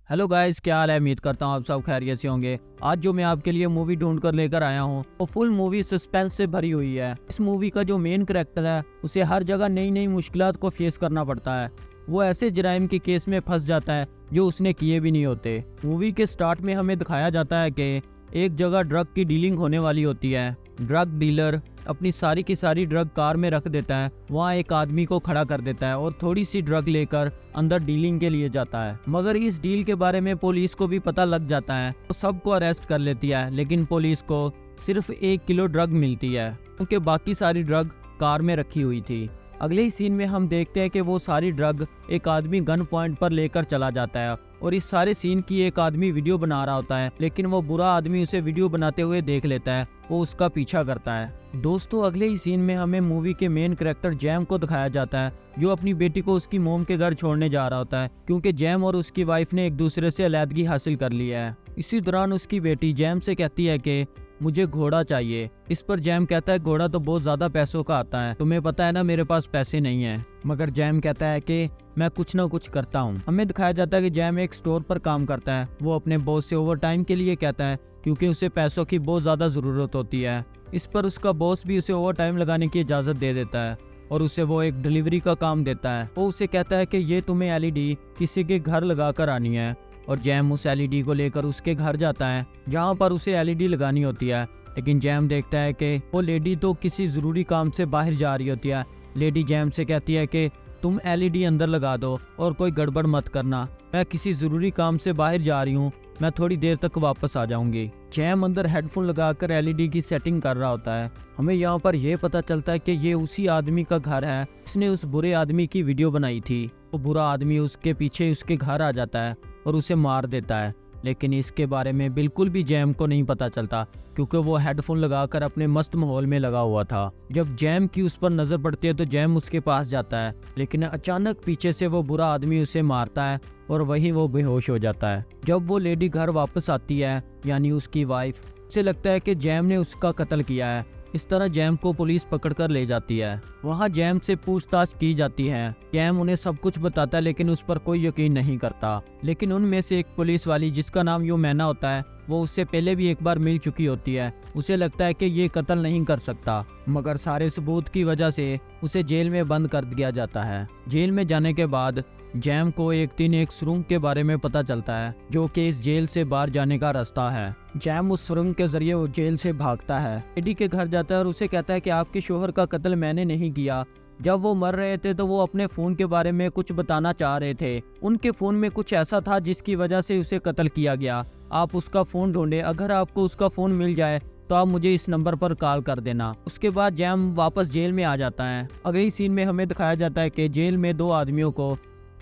Hello guys, क्या हाल है। उम्मीद करता हूँ आप सब खैरियत से होंगे। आज जो मैं आपके लिए मूवी ढूंढ कर लेकर आया हूँ वो फुल मूवी सस्पेंस से भरी हुई है। इस मूवी का जो मेन कैरेक्टर है उसे हर जगह नई नई मुश्किलात को फेस करना पड़ता है। वो ऐसे जराइम के केस में फंस जाता है जो उसने किए भी नहीं होते। मूवी के स्टार्ट में हमें दिखाया जाता है कि एक जगह ड्रग की डीलिंग होने वाली होती है। ड्रग डीलर अपनी सारी की सारी ड्रग कार में रख देता है। वहाँ एक आदमी को खड़ा कर देता है और थोड़ी सी ड्रग लेकर अंदर डीलिंग के लिए जाता है। मगर इस डील के बारे में पुलिस को भी पता लग जाता है तो सबको अरेस्ट कर लेती है, लेकिन पुलिस को सिर्फ 1 किलो ड्रग मिलती है क्योंकि बाकी सारी ड्रग कार में रखी हुई थी। अगले ही सीन में हम देखते हैं कि वो सारी ड्रग एक आदमी गन पॉइंट पर लेकर चला जाता है और इस सारे सीन की एक आदमी वीडियो बना रहा होता है, लेकिन वो बुरा आदमी उसे वीडियो बनाते हुए देख लेता है। वो उसका पीछा करता है। दोस्तों, अगले ही सीन में हमें मूवी के मेन कैरेक्टर जैम को दिखाया जाता है जो अपनी बेटी को उसकी मोम के घर छोड़ने जा रहा होता है क्योंकि जैम और उसकी वाइफ ने एक दूसरे से अलैदगी हासिल कर ली है। इसी दौरान उसकी बेटी जैम से कहती है कि मुझे घोड़ा चाहिए। इस पर जैम कहता है घोड़ा तो बहुत ज्यादा पैसों का आता है, तुम्हें पता है ना मेरे पास पैसे नहीं है। मगर जैम कहता है कि मैं कुछ ना कुछ करता हूँ। हमें दिखाया जाता है कि जैम एक स्टोर पर काम करता है। वो अपने बॉस से ओवर टाइम के लिए कहता है क्योंकि उसे पैसों की बहुत ज्यादा जरूरत होती है। इस पर उसका बॉस भी उसे ओवर टाइम लगाने की इजाजत दे देता है और उसे वो एक डिलीवरी का काम देता है। वो उसे कहता है कि ये तुम्हें एलईडी किसी के घर लगा कर आनी है और जैम उस एलईडी को लेकर उसके घर जाता है जहाँ पर उसे एलईडी लगानी होती है। लेकिन जैम देखता है कि वो लेडी तो किसी जरूरी काम से बाहर जा रही होती है। लेडी जैम से कहती है कि तुम एलईडी अंदर लगा दो और कोई गड़बड़ मत करना, मैं किसी जरूरी काम से बाहर जा रही हूँ, मैं थोड़ी देर तक वापस आ जाऊंगी। जैम अंदर हेडफोन लगाकर एलईडी की सेटिंग कर रहा होता है। हमें यहाँ पर यह पता चलता है कि ये उसी आदमी का घर है जिसने उस बुरे आदमी की वीडियो बनाई थी। वो बुरा आदमी उसके पीछे उसके घर आ जाता है और उसे मार देता है, लेकिन इसके बारे में बिल्कुल भी जैम को नहीं पता चलता क्योंकि वो हेडफोन लगाकर अपने मस्त माहौल में लगा हुआ था। जब जैम की उस पर नजर पड़ती है तो जैम उसके पास जाता है, लेकिन अचानक पीछे से वो बुरा आदमी उसे मारता है और वहीं वो बेहोश हो जाता है। जब वो लेडी घर वापस आती है, यानी उसकी वाइफ, उसे लगता है कि जैम ने उसका कत्ल किया है। इस तरह जैम को पुलिस पकड़कर ले जाती है। वहाँ जैम से पूछताछ की जाती है। जैम उन्हें सब कुछ बताता है लेकिन उस पर कोई यकीन नहीं करता। लेकिन उनमें से एक पुलिस वाली जिसका नाम यूमैना होता है, वो उससे पहले भी एक बार मिल चुकी होती है। उसे लगता है कि ये कत्ल नहीं कर सकता, मगर सारे सबूत की वजह से उसे जेल में बंद कर दिया जाता है। जेल में जाने के बाद जैम को एक दिन एक सुरंग के बारे में पता चलता है जो कि इस जेल से बाहर जाने का रास्ता है। जैम उस सुरंग के जरिए वो जेल से भागता है। लेडी के घर जाता है और उसे कहता है कि आपके शोहर का कत्ल मैंने नहीं किया। जब वो मर रहे थे तो वो अपने फोन के बारे में कुछ बताना चाह रहे थे। उनके फोन में कुछ ऐसा था जिसकी वजह से उसे कत्ल किया गया। आप उसका फोन ढूंढे, अगर आपको उसका फोन मिल जाए तो आप मुझे इस नंबर पर कॉल कर देना। उसके बाद जैम वापस जेल में आ जाता है। अगले सीन में हमें दिखाया जाता है कि जेल में 2 आदमियों को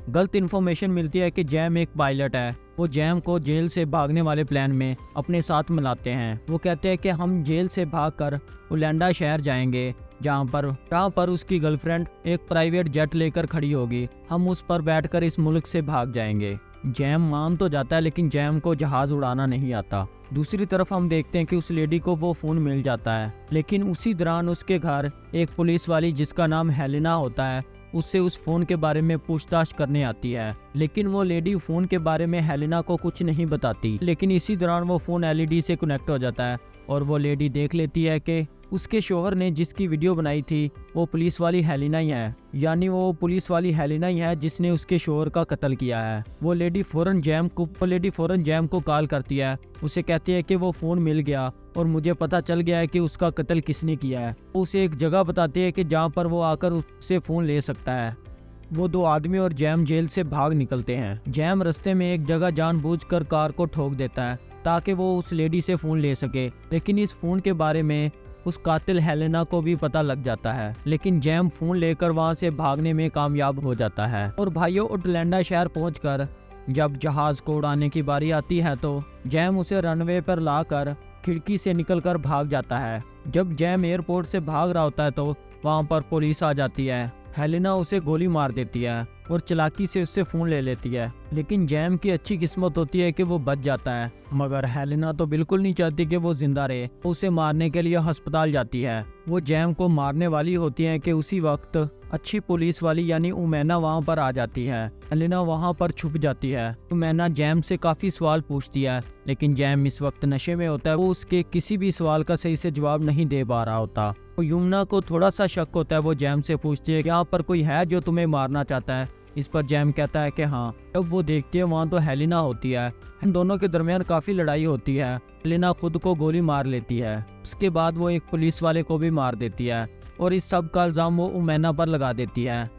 गलत इन्फॉर्मेशन मिलती है कि जैम एक पायलट है। वो जैम को जेल से भागने वाले प्लान में अपने साथ मिलाते हैं। वो कहते हैं कि हम जेल से भागकर ओलैंडा शहर जाएंगे जहाँ पर उसकी गर्लफ्रेंड एक प्राइवेट जेट लेकर खड़ी होगी। हम उस पर बैठकर इस मुल्क से भाग जाएंगे। जैम मान तो जाता है लेकिन जैम को जहाज उड़ाना नहीं आता। दूसरी तरफ हम देखते हैं कि उस लेडी को वो फोन मिल जाता है, लेकिन उसी दौरान उसके घर एक पुलिस वाली जिसका नाम हेलेना होता है उससे उस फोन के बारे में पूछताछ करने आती है। लेकिन वो लेडी फोन के बारे में हेलेना को कुछ नहीं बताती। लेकिन इसी दौरान वो फोन एलईडी से कनेक्ट हो जाता है और वो लेडी देख लेती है कि उसके शोहर ने जिसकी वीडियो बनाई थी वो पुलिस वाली हेलेना ही है, यानी वो पुलिस वाली हेलेना ही है जिसने उसके शोहर का कत्ल किया है। वो लेडी फौरन जैम को कॉल करती है। उसे कहती है कि वो फोन मिल गया और मुझे पता चल गया है कि उसका कत्ल किसने किया है। वो उसे एक जगह बताती है कि जहाँ पर वो आकर उससे फोन ले सकता है। वो 2 आदमी और जैम जेल से भाग निकलते हैं। जैम रास्ते में एक जगह जानबूझकर कार को ठोक देता है ताकि वो उस लेडी से फोन ले सके, लेकिन इस फोन के बारे में उस कातिल हेलेना को भी पता लग जाता है। लेकिन जैम फोन लेकर वहां से भागने में कामयाब हो जाता है। और भाइयों, ओलैंडा शहर पहुंचकर जब जहाज को उड़ाने की बारी आती है तो जैम उसे रनवे पर लाकर खिड़की से निकलकर भाग जाता है। जब जैम एयरपोर्ट से भाग रहा होता है तो वहां पर पुलिस आ जाती है। हेलेना उसे गोली मार देती है और चालाकी से उससे फोन ले लेती है। लेकिन जैम की अच्छी किस्मत होती है कि वो बच जाता है, मगर हेलेना तो बिल्कुल नहीं चाहती कि वो जिंदा रहे। वो उसे मारने के लिए अस्पताल जाती है। वो जैम को मारने वाली होती है कि उसी वक्त अच्छी पुलिस वाली यानी उमैना वहाँ पर आ जाती है। हेलेना वहाँ पर छुप जाती है। उमैना जैम से काफ़ी सवाल पूछती है, लेकिन जैम इस वक्त नशे में होता है। वो उसके किसी भी सवाल का सही से जवाब नहीं दे पा रहा होता। तो यमुना को थोड़ा सा शक होता है। वो जैम से पूछती है कि यहाँ पर कोई है जो तुम्हें मारना चाहता है। इस पर जैम कहता है कि हाँ। जब वो देखती है वहाँ तो हेलेना होती है। इन दोनों के दरमियान काफ़ी लड़ाई होती है। हेलेना खुद को गोली मार लेती है। उसके बाद वो एक पुलिस वाले को भी मार देती है और इस सब का इल्ज़ाम वो उमैना पर लगा देती है।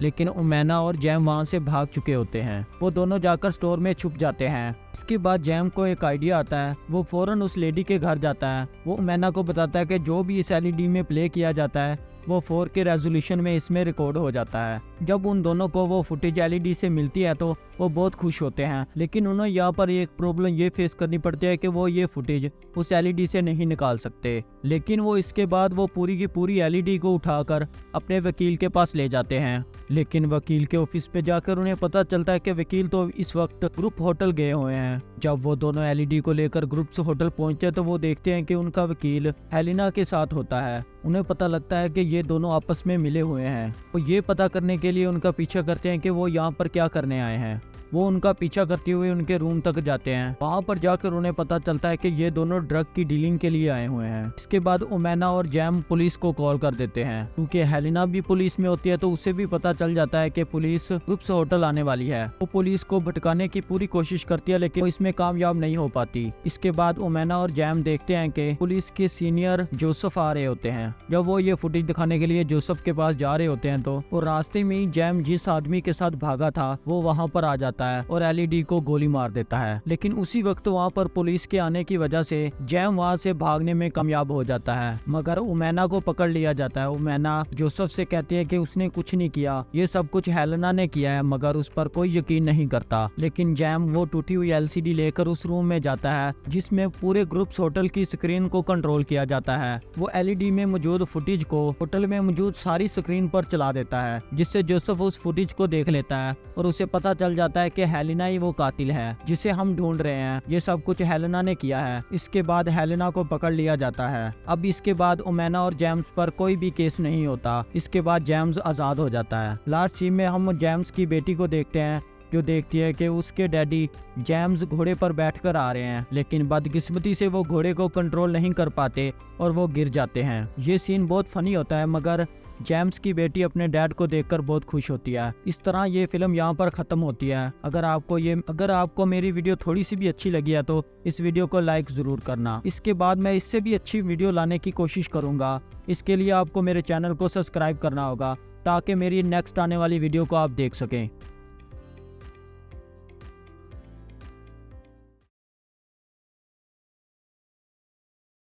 लेकिन उमैना और जैम वहाँ से भाग चुके होते हैं। वो दोनों जाकर स्टोर में छुप जाते हैं। इसके बाद जैम को एक आइडिया आता है। वो फौरन उस लेडी के घर जाता है। वो उमैना को बताता है कि जो भी इस एलईडी में प्ले किया जाता है वो 4K रेजोल्यूशन में इसमें रिकॉर्ड हो जाता है। जब उन दोनों को वो फुटेज एलईडी से मिलती है तो वो बहुत खुश होते हैं, लेकिन उन्हें यहाँ पर एक प्रॉब्लम ये फेस करनी पड़ती है कि वो ये फुटेज उस एलईडी से नहीं निकाल सकते। लेकिन वो इसके बाद वो पूरी की पूरी एलईडी को उठाकर अपने वकील के पास ले जाते हैं। लेकिन वकील के ऑफिस पे जाकर उन्हें पता चलता है कि वकील तो इस वक्त ग्रुप होटल गए हुए हैं। जब वो दोनों एलईडी को लेकर ग्रुप्स होटल पहुंचते हैं तो वो देखते हैं कि उनका वकील हेलेना के साथ होता है। उन्हें पता लगता है कि ये दोनों आपस में मिले हुए हैं। वो ये पता करने के लिए उनका पीछा करते हैं कि वो यहाँ पर क्या करने आए हैं। वो उनका पीछा करते हुए उनके रूम तक जाते हैं। वहाँ पर जाकर उन्हें पता चलता है कि ये दोनों ड्रग की डीलिंग के लिए आए हुए हैं। इसके बाद उमैना और जैम पुलिस को कॉल कर देते हैं। क्योंकि हेलेना भी पुलिस में होती है तो उसे भी पता चल जाता है कि पुलिस ग्रुप्स होटल आने वाली है। वो पुलिस को भटकाने की पूरी कोशिश करती है, लेकिन वो इसमें कामयाब नहीं हो पाती। इसके बाद उमैना और जैम देखते हैं कि पुलिस के सीनियर जोसेफ आ रहे होते हैं। जब वो ये फुटेज दिखाने के लिए जोसेफ के पास जा रहे होते हैं तो वो रास्ते में ही जैम जिस आदमी के साथ भागा था वो वहाँ पर आ जाता है और एलईडी को गोली मार देता है। लेकिन उसी वक्त वहाँ पर पुलिस के आने की वजह से जैम वहाँ से भागने में कामयाब हो जाता है, मगर उमैना को पकड़ लिया जाता है। उमैना जोसेफ से कहती है कि उसने कुछ नहीं किया, ये सब कुछ हेलेना ने किया है, मगर उस पर कोई यकीन नहीं करता। लेकिन जैम वो टूटी हुई एलसीडी लेकर उस रूम में जाता है जिसमें पूरे ग्रुप्स होटल की स्क्रीन को कंट्रोल किया जाता है। वो एलईडी में मौजूद फुटेज को होटल में मौजूद सारी स्क्रीन पर चला देता है, जिससे जोसेफ उस फुटेज को देख लेता है और उसे पता चल जाता है कि हेलेना ही वो कातिल है जिसे हम ढूंढ रहे हैं। ये सब कुछ हेलेना ने किया है। इसके बाद हेलेना को पकड़ लिया जाता है। अब इसके बाद उमैना और जेम्स पर कोई भी केस नहीं होता। इसके बाद जेम्स आजाद हो जाता है। लास्ट सीन में हम जेम्स की बेटी को देखते हैं जो देखती है कि उसके डैडी जेम्स घोड़े पर बैठकर आ रहे हैं, लेकिन बदकिस्मती से वो घोड़े को कंट्रोल नहीं कर पाते और वो गिर जाते हैं। ये सीन बहुत फनी होता है, मगर जेम्स की बेटी अपने डैड को देखकर बहुत खुश होती है। इस तरह ये फिल्म यहाँ पर खत्म होती है। अगर आपको मेरी वीडियो थोड़ी सी भी अच्छी लगी है तो इस वीडियो को लाइक जरूर करना। इसके बाद मैं इससे भी अच्छी वीडियो लाने की कोशिश करूँगा। इसके लिए आपको मेरे चैनल को सब्सक्राइब करना होगा ताकि मेरी नेक्स्ट आने वाली वीडियो को आप देख सकें।